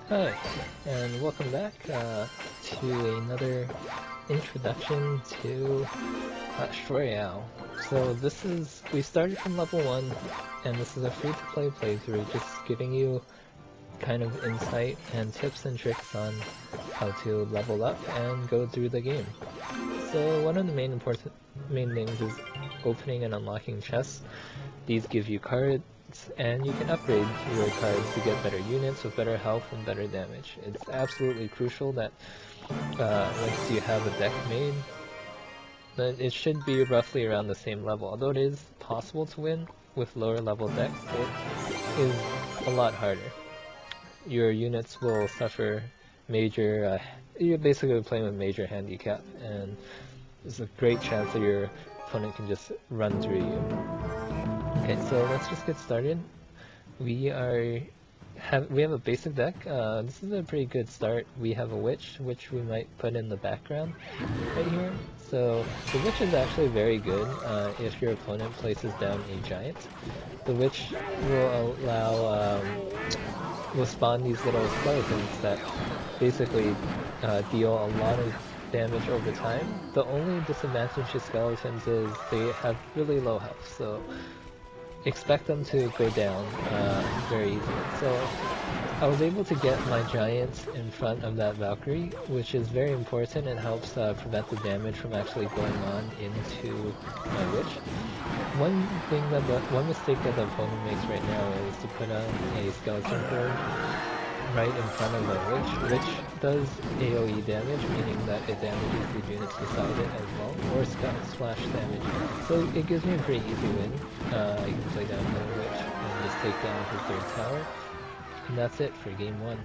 Hi, and welcome back to another introduction to Clash Royale. So we started from level 1, and this is a free-to-play playthrough, just giving you kind of insight and tips and tricks on how to level up and go through the game. So one of the main things is opening and unlocking chests. These give you cards, and you can upgrade your cards to get better units with better health and better damage. It's absolutely crucial that once you have a deck made, that it should be roughly around the same level. Although it is possible to win with lower level decks, it is a lot harder. Your units will suffer major, you're basically playing with major handicap, and there's a great chance that your opponent can just run through you. Okay, so let's just get started. We have a basic deck. This is a pretty good start. We have a witch, which we might put in the background right here. So the witch is actually very good if your opponent places down a giant. The witch will spawn these little skeletons that basically deal a lot of damage over time. The only disadvantage to skeletons is they have really low health, so expect them to go down very easily. So I was able to get my giant in front of that Valkyrie, which is very important and helps prevent the damage from actually going on into my witch. One mistake that the opponent makes right now is to put on a skeleton board right in front of the witch, which does AoE damage, meaning that it damages the units beside it as well, or splash damage. So it gives me a pretty easy win. I can play down the witch and just take down his third tower, and that's it for game 1.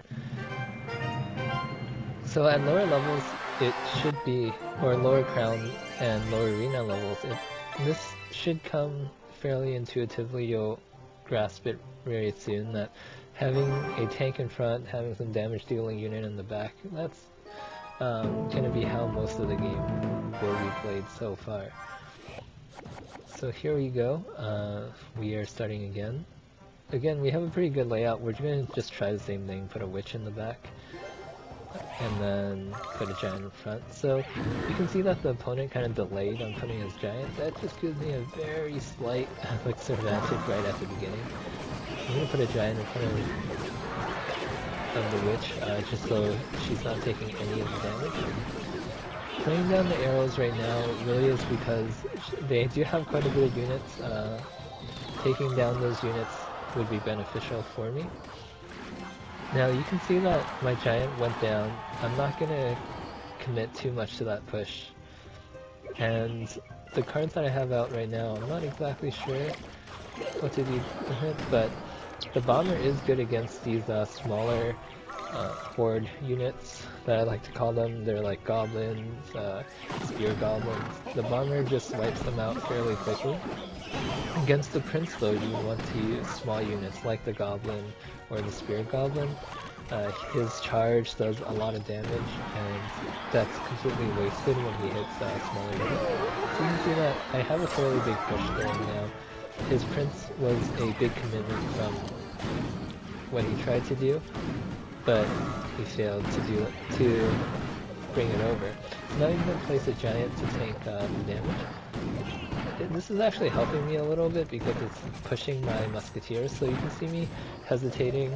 So at lower levels, it should be, or lower crown and lower arena levels, this should come fairly intuitively. You'll grasp it very soon that having a tank in front, having some damage dealing unit in the back, that's going to be how most of the game will be played so far. So here we go. We are starting again. Again, we have a pretty good layout. We're going to just try the same thing, put a witch in the back, and then put a giant in front. So you can see that the opponent kind of delayed on putting his giant. That just gives me a very slight elixir advantage right at the beginning. I'm going to put a giant in front of the witch, just so she's not taking any of the damage. Playing down the arrows right now really is because they do have quite a bit of units. Taking down those units would be beneficial for me. Now you can see that my giant went down. I'm not going to commit too much to that push. And the cards that I have out right now, I'm not exactly sure what to do with it, but the bomber is good against these smaller horde units that I like to call them. They're like goblins, spear goblins. The bomber just wipes them out fairly quickly. Against the prince though, you want to use small units like the goblin or the spear goblin. His charge does a lot of damage, and that's completely wasted when he hits smaller units. So you can see that I have a fairly big push going now. His prince was a big commitment from what he tried to do, but he failed to bring it over. So now he's going to place a giant to tank the damage. This is actually helping me a little bit because it's pushing my musketeers, so you can see me hesitating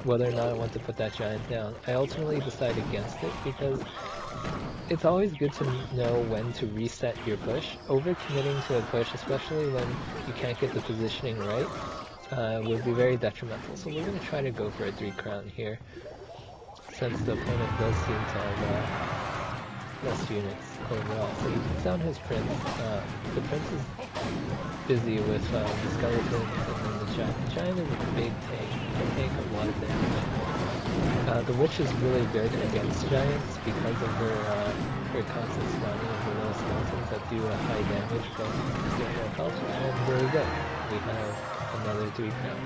whether or not I want to put that giant down. I ultimately decide against it because it's always good to know when to reset your push. Overcommitting to a push, especially when you can't get the positioning right, would be very detrimental. So we're going to try to go for a 3 crown here, since the opponent does seem to have less units overall. So he puts down his prince. The prince is busy with the skeletons and then the giant. The giant is a big tank. It can take a lot of damage. The witch is really good against giants because of her constant spawning of the little skeletons that do a high damage but get more health. And there we go. We have another 3 crown.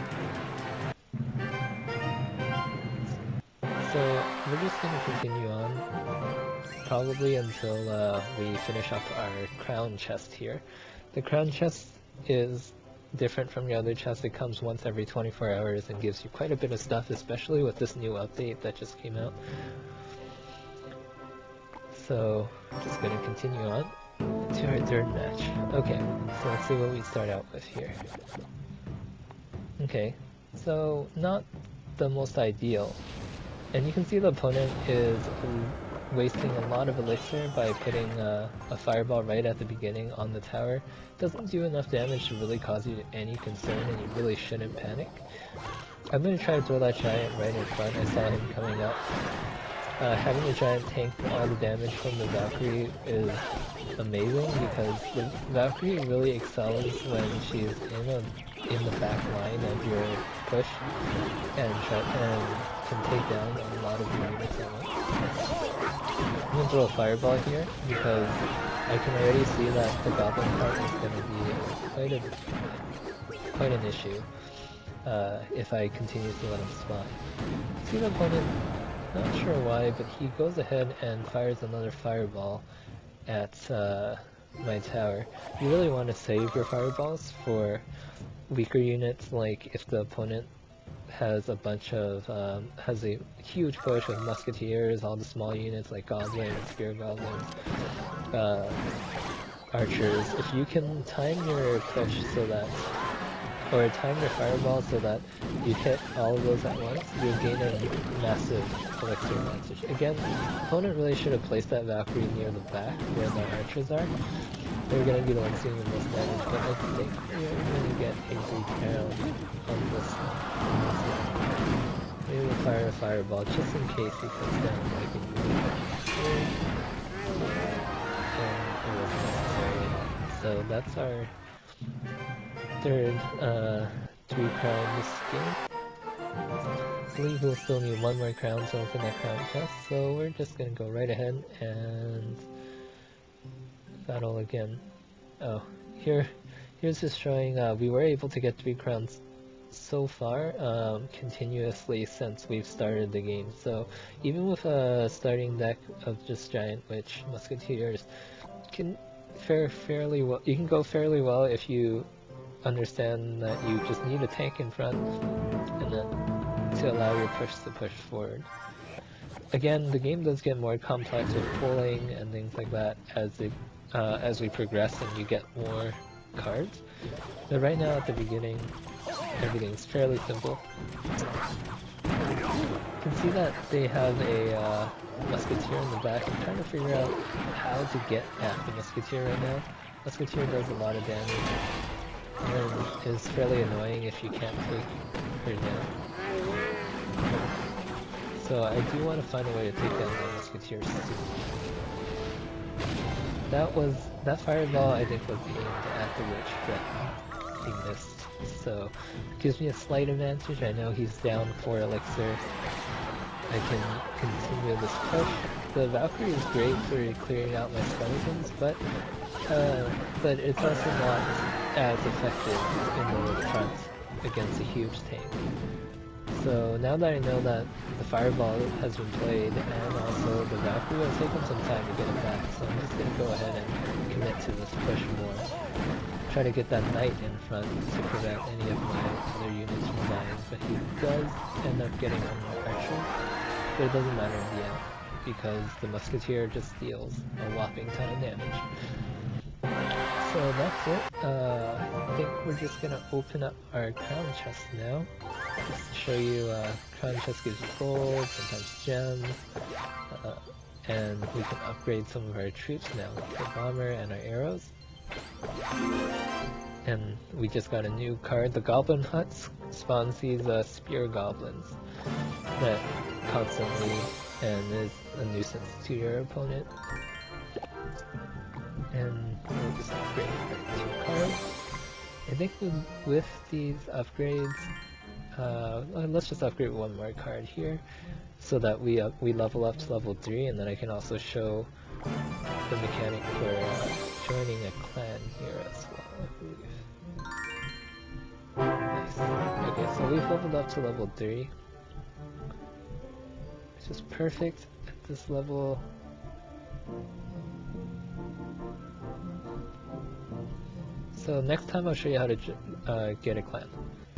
So we're just going to continue on, probably until we finish up our crown chest here. The crown chest is different from your other chests. It comes once every 24 hours and gives you quite a bit of stuff, especially with this new update that just came out. So, just gonna continue on to our third match. Okay, so let's see what we start out with here. Okay, so not the most ideal. And you can see the opponent is wasting a lot of elixir by putting a fireball right at the beginning on the tower. Doesn't do enough damage to really cause you any concern, and you really shouldn't panic. I'm going to try to throw that giant right in front. I saw him coming up. Having the giant tank all the damage from the Valkyrie is amazing, because the Valkyrie really excels when she's in the back line of your push and can take down a lot of your units at once. I'm gonna throw a fireball here because I can already see that the goblin part is gonna be quite an issue if I continue to let him spawn. See the opponent, not sure why, but he goes ahead and fires another fireball at my tower. You really want to save your fireballs for weaker units, like if the opponent has a bunch of has a huge push with musketeers, all the small units like goblins, spear goblins, archers. If you can time your push so that, or time your fireball so that you hit all of those at once, you'll gain a massive elixir advantage. Again, the opponent really should have placed that Valkyrie near the back where the archers are. They're gonna be the ones doing the most damage, but I think we're gonna get a good round on this one. Maybe we'll fire a fireball just in case he comes down like a unit. And it wasn't necessary at all. So that's our third 3 crown this game. I believe we'll still need 1 more crown to open that crown chest, so we're just gonna go right ahead and battle again. Oh, here's just showing we were able to get 3 crowns so far continuously since we've started the game. So even with a starting deck of just giant witch musketeers, can fare fairly well. You can go fairly well if you understand that you just need a tank in front and then to allow your push to push forward. Again, the game does get more complex with pulling and things like that as we progress and you get more cards. But right now at the beginning, everything's fairly simple. You can see that they have a musketeer in the back. I'm trying to figure out how to get at the musketeer right now. Musketeer does a lot of damage and is fairly annoying if you can't take her down. So I do want to find a way to take down that musketeer soon. That fireball I think was aimed at the witch, but he missed. So it gives me a slight advantage. I know he's down 4 elixir. I can continue this push. The Valkyrie is great for clearing out my skeletons, but it's also not as effective in the front against a huge tank. So now that I know that the fireball has been played and also the Valkyrie will take him some time to get it back, so I'm just going to go ahead and commit to this push more. Try to get that knight in front to prevent any of my other units from dying, but he does end up getting on my archer, but it doesn't matter in the end, because the musketeer just deals a whopping ton of damage. So that's it. I think we're just gonna open up our crown chest now. Just to show you, crown chest gives you gold, sometimes gems, and we can upgrade some of our troops now, like the bomber and our arrows. And we just got a new card. The Goblin Hut spawns these spear goblins that constantly and is a nuisance to your opponent. And we'll just upgrade our 2 cards. I think with these upgrades, let's just upgrade 1 more card here, so that we level up to level 3, and then I can also show the mechanic for joining a clan here as well, I believe. Nice. Okay, so we've leveled up to level 3, which is perfect at this level. So next time I'll show you how to get a clan.